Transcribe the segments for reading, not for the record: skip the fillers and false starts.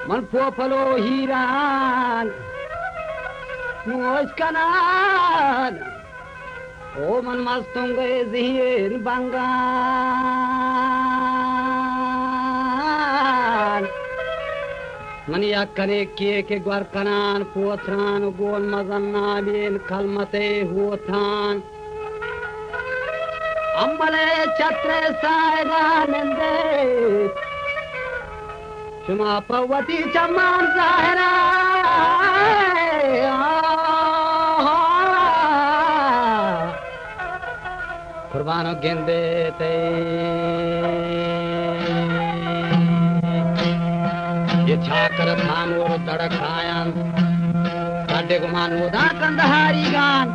من فوفلو هيران موش كنان او من مستون گئے زہیر بنگان من يكني كيك غرقنان فوتران وقول مزنا بين كلمتي هوتان أمبلي چتر سائدان اندي شما پوتي چمان ظاهرا قربانو گندے تے ये छाकर थानोर तड़कायन साडे गुमानो दा कंदहारी गान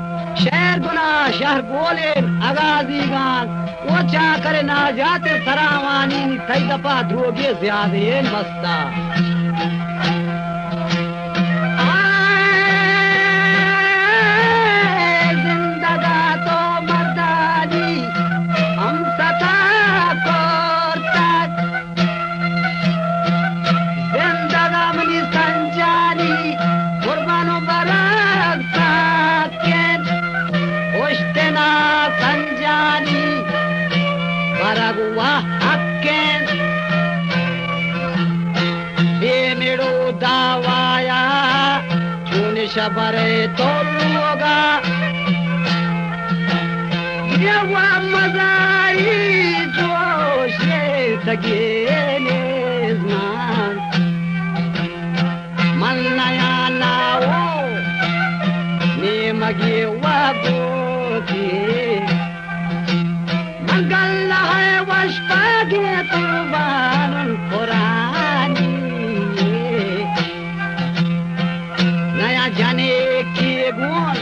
शहर गुना शहर बोले आगाजी गान वो छाकर ना जाते सरावानी कई दफा धोगे ज्यादा मस्ता जिंदगा तो मर्दानी हम सता Baragua hakken Bemiro dawaya Chune shabare toluga Yewa mazai joshe tagenezman Mannaya nao Ne magi wagogi Galla hai washpage turban Qurani Naya jane ki gun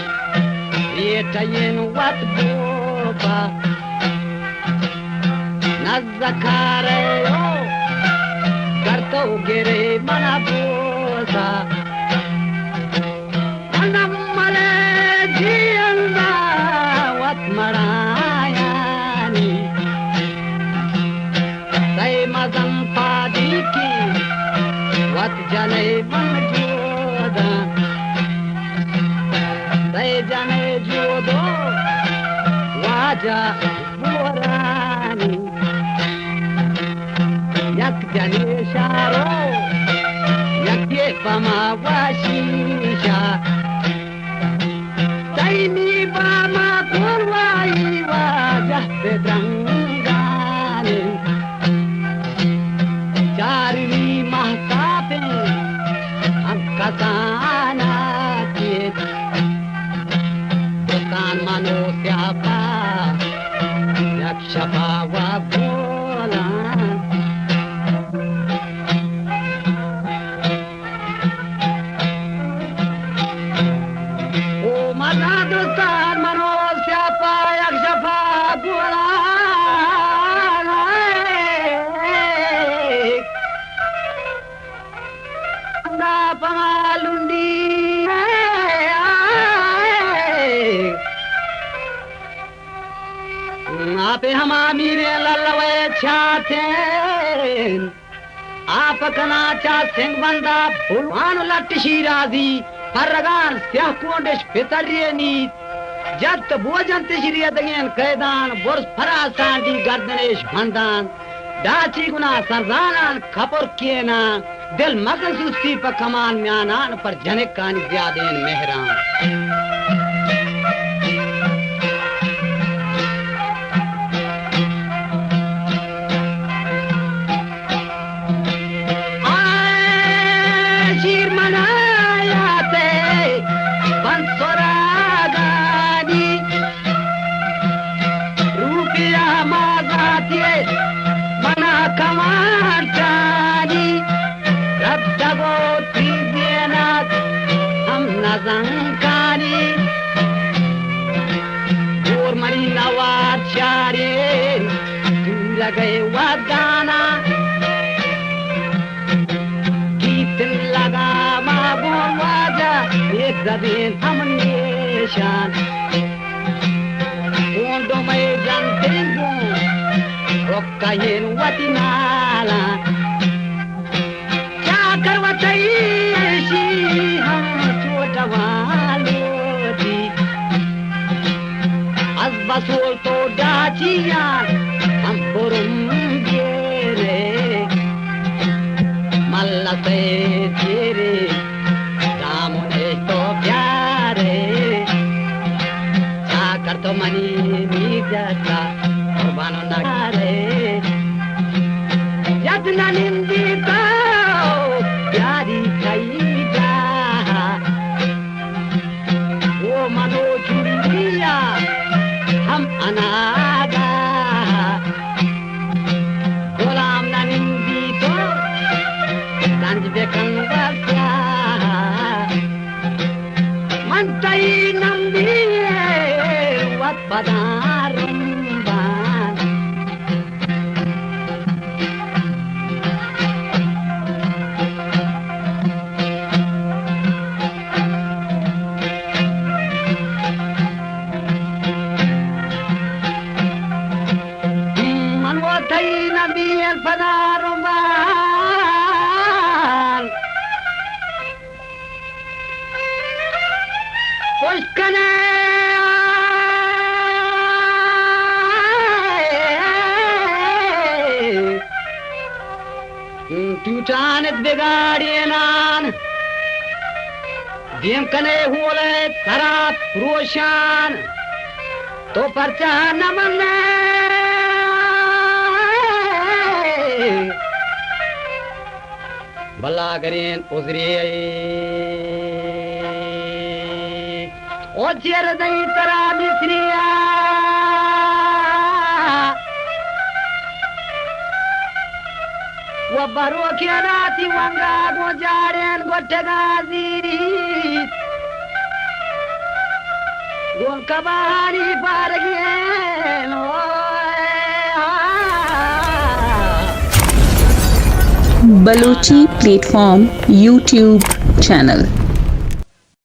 ye tayin wat boba Nazakare yo garto gere mana boza Anamale jianda wat maraya Mazam padiki wat jane manjoda sai jane jodo waja burani yak jane sharo yak ye pama washisha sai ni pama kurwai waja bedrangani Charli mahtabe hum kasana ke dostan mano syapa yakshapa wa bola o mana dostan mano syapa yakshapa bola Pangalundi Ape hum amire lalwe chate Aap kana cha singh banda Bulwan lat shirazi Parragan syah kondesh pitariyani Jat bojan tishriyadagen kaidan Bors farasan di gardanesh bandan Dachi guna sarzanan khapur kiena दिल मगन सुस्ती पर कमान म्यानान पर जने कानी ज्यादेन मेहरान शीर मनाया ते बंसोरा गानी रुपया मागाती मना कमान चानी Rabdabo tibienat ham nazankani Gur mari nawat sharin lagay wadana Gitin laga mabun waja ek zabin ham nishan Kondo may jantingu Rokkayin watinala करवतई ऐसी हम चोट वालो दी अस बसोल तो डाचिया हम पुरुम गेरे मल्ला से तेरे रामुने तो प्यारे साकर तो मनी नीजता कुर्बानो नगारे यतना निंदी तो प्यारी खईदा वो मनो जुड़िया हम अनागा गुलाम न निंदी तो संज बेकंगा मंतई नंदी वत पदारम Tutan bigaadinan Dim kane hule tarap roshan To parcha namanne Balla garin uzriye O jerdai tara misriya Wabaru kianati wanga gojaren gotagazi Gon kabari pargien Balochi Platform YouTube channel